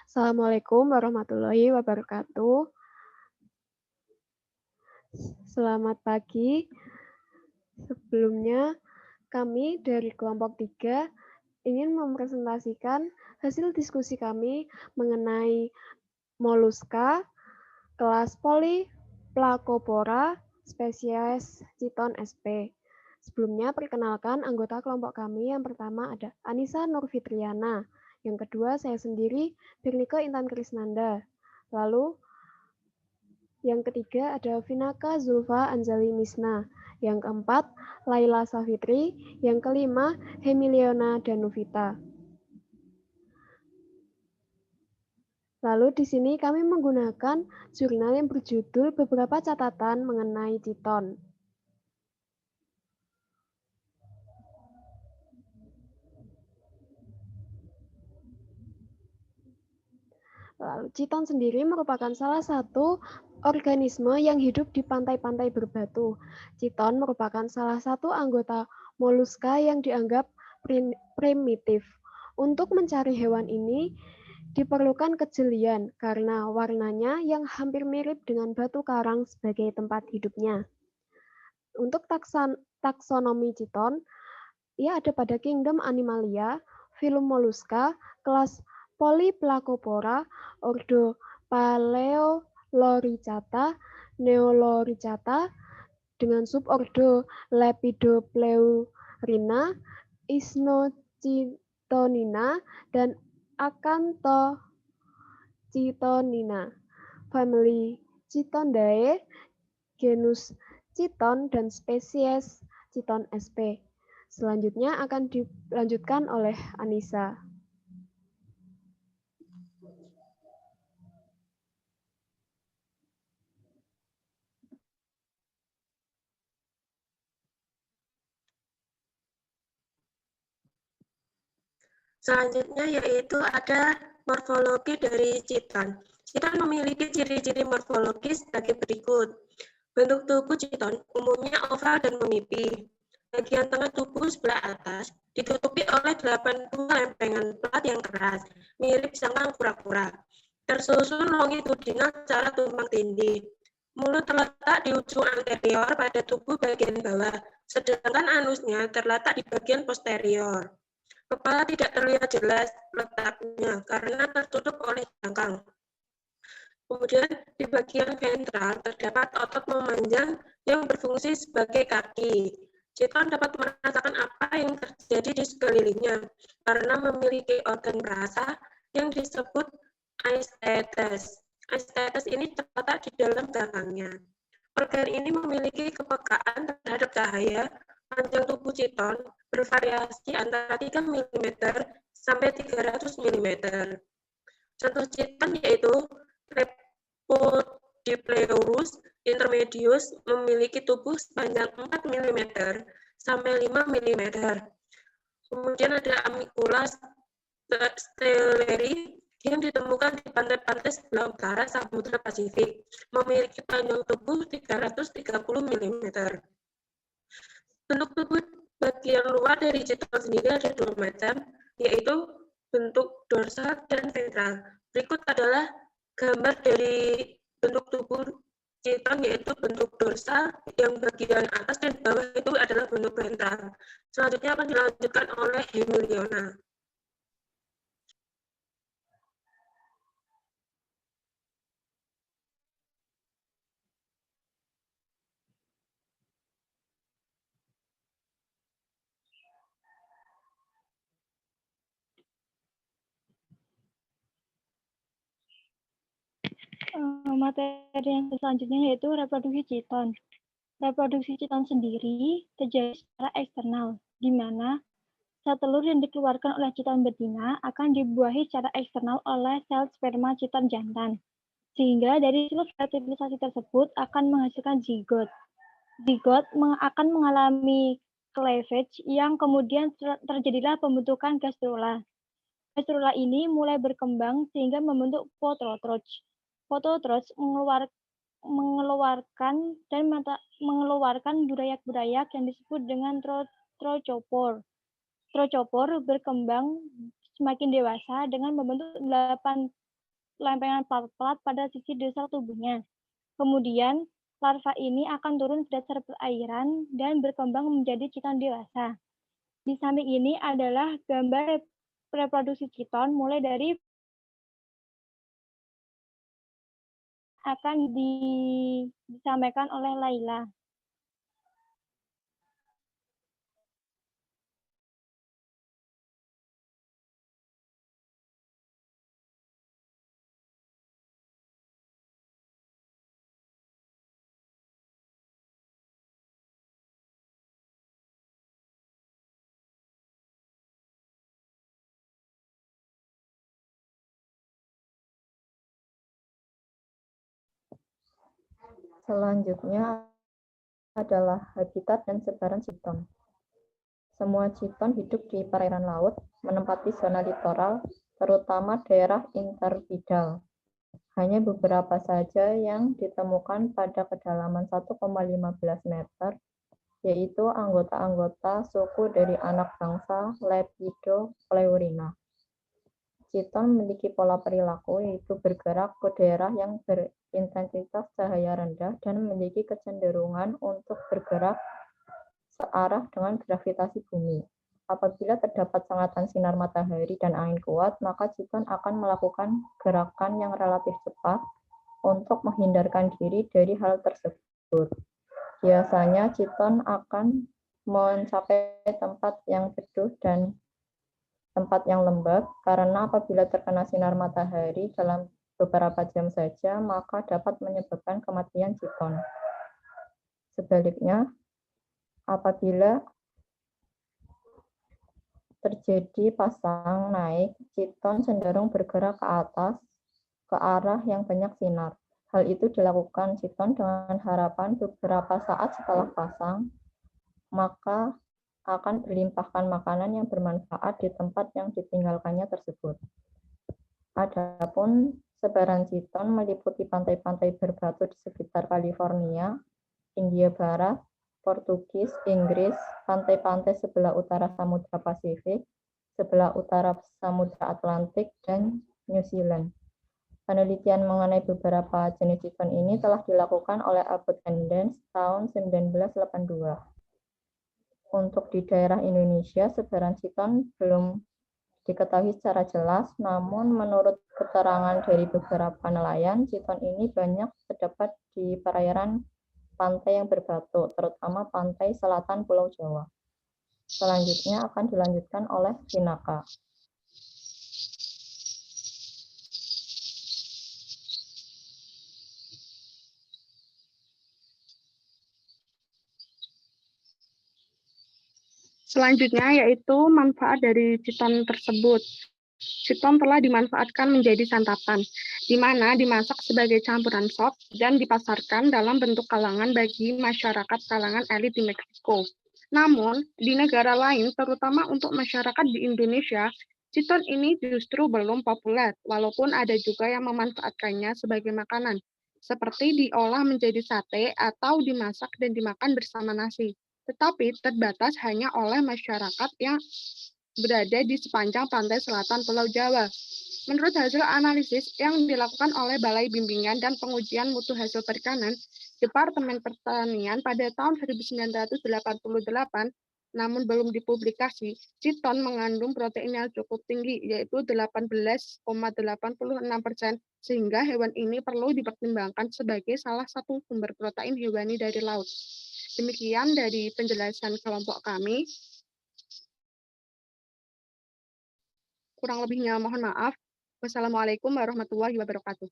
Assalamualaikum warahmatullahi wabarakatuh. Selamat pagi. Sebelumnya, kami dari kelompok 3 ingin mempresentasikan hasil diskusi kami mengenai moluska kelas Polyplacopora spesies Chiton sp. Sebelumnya, perkenalkan anggota kelompok kami. Yang pertama ada Anissa Nurfitriana. Yang kedua, saya sendiri, Birnike Intan Krisnanda. Lalu, yang ketiga ada Vinaka Zulfa Anjali Misna. Yang keempat, Laila Safitri. Yang kelima, Hemiliona Danuvita. Lalu di sini kami menggunakan jurnal yang berjudul Beberapa Catatan Mengenai Chiton. Lalu Chiton sendiri merupakan salah satu organisme yang hidup di pantai-pantai berbatu. Chiton merupakan salah satu anggota moluska yang dianggap primitif. Untuk mencari hewan ini diperlukan kejelian karena warnanya yang hampir mirip dengan batu karang sebagai tempat hidupnya. Untuk taksonomi Chiton, ia ada pada kingdom Animalia, filum Mollusca, kelas Polyplacopora, ordo Paleoloricata, Neoloricata, dengan subordo Lepidopleurina, Isnochitonina, dan Acanthochitonina, famili Chitondae, genus Chiton, dan spesies Chiton sp. Selanjutnya akan dilanjutkan oleh Anissa. Selanjutnya yaitu ada morfologi dari Chiton. Chiton memiliki ciri-ciri morfologis sebagai berikut. Bentuk tubuh Chiton umumnya oval dan memipih. Bagian tengah tubuh sebelah atas ditutupi oleh 8 buah lempengan plat yang keras, mirip sangkang kura-kura. Tersusun longitudinal secara tumpang tindih. Mulut terletak di ujung anterior pada tubuh bagian bawah, sedangkan anusnya terletak di bagian posterior. Kepala tidak terlihat jelas letaknya karena tertutup oleh jangkang. Kemudian di bagian ventral terdapat otot memanjang yang berfungsi sebagai kaki. Chiton dapat merasakan apa yang terjadi di sekelilingnya karena memiliki organ perasa yang disebut aistetes. Aistetes ini terletak di dalam gangangnya. Organ ini memiliki kepekaan terhadap cahaya. Panjang tubuh Chiton bervariasi antara 3 mm sampai 300 mm. Contoh Chiton yaitu Lepidopleurus intermedius memiliki tubuh sepanjang 4 mm sampai 5 mm. Kemudian ada Amicula stelleri yang ditemukan di pantai-pantai sebelah utara Samudra Pasifik, memiliki panjang tubuh 330 mm. Bentuk tubuh bagian luar dari Chiton sendiri ada 2 macam, yaitu bentuk dorsal dan ventral. Berikut adalah gambar dari bentuk tubuh Chiton, yaitu bentuk dorsal yang bagian atas dan bawah itu adalah bentuk ventral. Selanjutnya akan dilanjutkan oleh Hemiliona. Materi yang selanjutnya yaitu reproduksi Chiton. Reproduksi Chiton sendiri terjadi secara eksternal, di mana sel telur yang dikeluarkan oleh Chiton betina akan dibuahi secara eksternal oleh sel sperma Chiton jantan. Sehingga dari siklus fertilisasi tersebut akan menghasilkan zigot. Zigot akan mengalami cleavage yang kemudian terjadilah pembentukan gastrula. Gastrula ini mulai berkembang sehingga membentuk phototroch. Phototroch mengeluarkan burayak-burayak yang disebut dengan trochopore. Trochopore berkembang semakin dewasa dengan membentuk 8 lempengan plat pada sisi dorsal tubuhnya. Kemudian, larva ini akan turun ke dasar perairan dan berkembang menjadi chiton dewasa. Di samping ini adalah gambar reproduksi chiton mulai dari akan disampaikan oleh Laila. Selanjutnya adalah habitat dan sebaran chiton. Semua chiton hidup di perairan laut, menempati zona littoral, terutama daerah interbidal. Hanya beberapa saja yang ditemukan pada kedalaman 1,15 meter, yaitu anggota-anggota suku dari anak bangsa Lepidopleurina. Chiton memiliki pola perilaku, yaitu bergerak ke daerah yang intensitas cahaya rendah dan memiliki kecenderungan untuk bergerak searah dengan gravitasi bumi. Apabila terdapat sengatan sinar matahari dan angin kuat, maka chiton akan melakukan gerakan yang relatif cepat untuk menghindarkan diri dari hal tersebut. Biasanya chiton akan mencapai tempat yang teduh dan tempat yang lembab, karena apabila terkena sinar matahari dalam beberapa jam saja, maka dapat menyebabkan kematian chiton. Sebaliknya, apabila terjadi pasang naik, chiton cenderung bergerak ke atas, ke arah yang banyak sinar. Hal itu dilakukan chiton dengan harapan beberapa saat setelah pasang, maka akan berlimpahkan makanan yang bermanfaat di tempat yang ditinggalkannya tersebut. Adapun sebaran chiton meliputi pantai-pantai berbatu di sekitar California, Hindia Barat, Portugis, Inggris, pantai-pantai sebelah utara Samudra Pasifik, sebelah utara Samudra Atlantik, dan New Zealand. Penelitian mengenai beberapa jenis chiton ini telah dilakukan oleh Abbott and Dance tahun 1982. Untuk di daerah Indonesia, sebaran chiton belum diketahui secara jelas, namun menurut keterangan dari beberapa nelayan, chiton ini banyak terdapat di perairan pantai yang berbatu, terutama pantai selatan Pulau Jawa. Selanjutnya akan dilanjutkan oleh Vinaka. Selanjutnya yaitu manfaat dari chiton tersebut. Chiton telah dimanfaatkan menjadi santapan, di mana dimasak sebagai campuran sop dan dipasarkan dalam bentuk kalangan bagi masyarakat kalangan elit di Meksiko. Namun, di negara lain, terutama untuk masyarakat di Indonesia, chiton ini justru belum populer, walaupun ada juga yang memanfaatkannya sebagai makanan, seperti diolah menjadi sate atau dimasak dan dimakan bersama nasi. Tetapi terbatas hanya oleh masyarakat yang berada di sepanjang pantai selatan Pulau Jawa. Menurut hasil analisis yang dilakukan oleh Balai Bimbingan dan Pengujian Mutu Hasil Perikanan, Departemen Pertanian pada tahun 1988, namun belum dipublikasi, chiton mengandung protein yang cukup tinggi, yaitu 18,86%, sehingga hewan ini perlu dipertimbangkan sebagai salah satu sumber protein hewani dari laut. Demikian dari penjelasan kelompok kami. Kurang lebihnya mohon maaf. Wassalamualaikum warahmatullahi wabarakatuh.